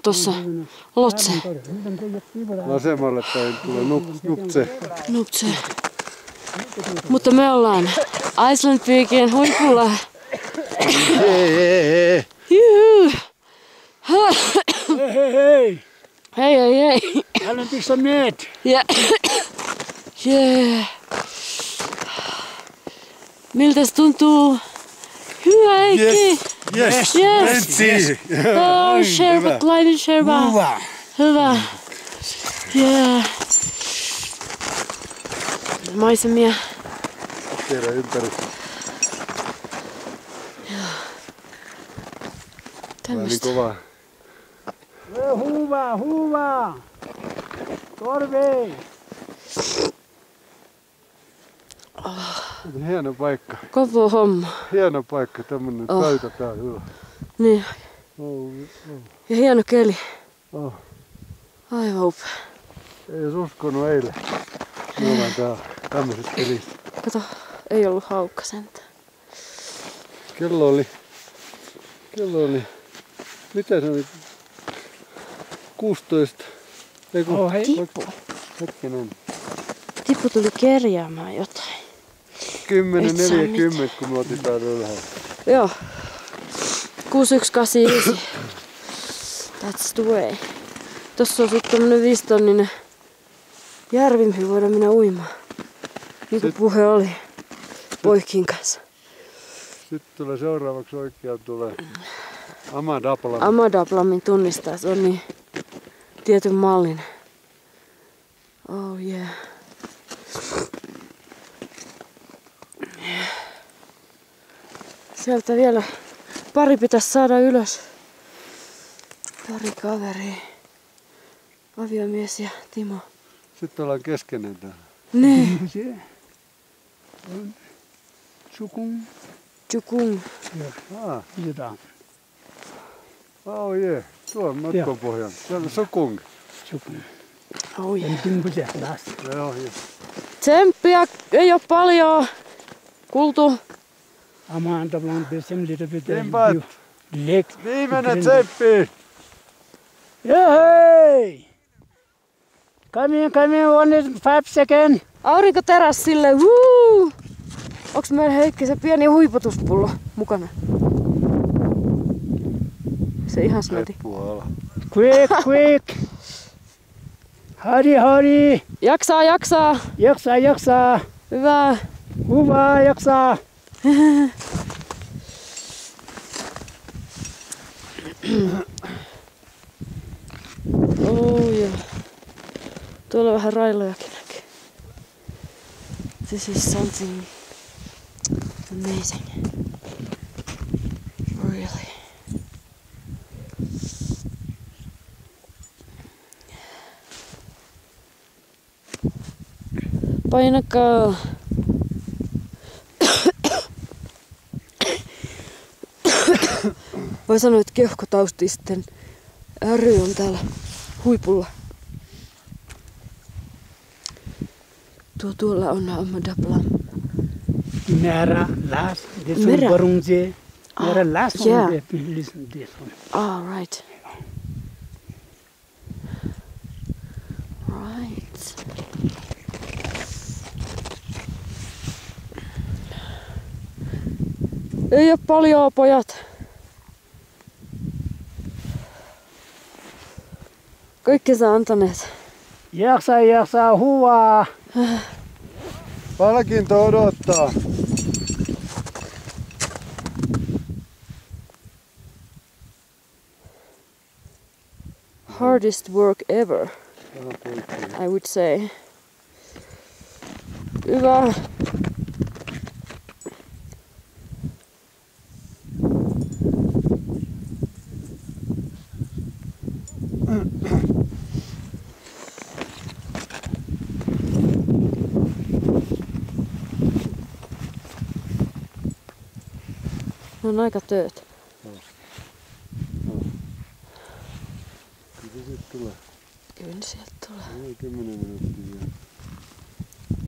Tossa. Lotse. Vasemmalle päin tulee Nuptse. Nuptse. Mutta me ollaan Iceland Peakin huipulla. Hei. Juhu. Hei. Hei. Iceland Peaks on med. Ja. Yeah. Miltäs tuntuu? Hyvä Heikki. Yes. Yes. Sherba, Kleinen Sherba. Hyvä. Yeah. Maisemia. Tiedä ympäri. Tämmöstä. Niin kovaa. Huva. Torve. Hieno paikka. Kova homma. Hieno paikka, tämmönen pöytä tää hyvä. Niin. Ja hieno keli. Aivan upea. Ei jos uskonut eilen. Me ollaan täällä tämmöisessä pelissä. Kato, ei ollut haukka sentään. Kello oli... Mitä se oli? 16. Tippu. Hetkinen. Tippu tuli kerjäämään jotain. 10.40 kun me otin täällä ylhäällä. Joo. 6189. That's the way. Tossa on sitten tämmönen 5-tonninen järvi, mihin voidaan mennä uimaan. Niin kuin puhe oli poikien kanssa. Sitten tulee seuraavaksi oikeaan tulee Amadablam. Amadablamin tunnistaa, se on niin tietyn mallinen. Oh yeah. Sieltä vielä pari pitäisi saada ylös. Pari kaveria. Aviomies ja Timo. Sitten ollaan keskenään täällä. Niin. Chukung. Oh yeah. Tuo on matkan pohjan. Täällä on Sukung. Oh yeah. Joo. Tsemppiä ei oo paljon. Kultu. Amadablam is a little bit lake. Viimeinen tsemppi. Hey! Come in, 5 seconds. Aurinko teräs sille. Woo! Onks meillä Heikki se pieni huiputuspullo mukana? Se ihan snoti. Quick. Hurry. Jaksaa. Hyvä. Jaksaa. Oh yeah. Tuolla vähän railojakin näkyy. This is something amazing. Really. Painakaa. Voi sanoa, että keuhkotaustisten ry on täällä huipulla. Tuolla on Amadablam. Mera last. This one Barungje. Mera last one. Listen this one. Right. Right. Ei oo paljon pojat. Kaikkensa antaneet. Jaksaa, huvaa. Palkinto odottaa. Hardest work ever, I would say. Hyvä. Ne on aika tööt. Kyllä se sieltä tulee. Kyllä sieltä tulee. 10 minuuttia vielä.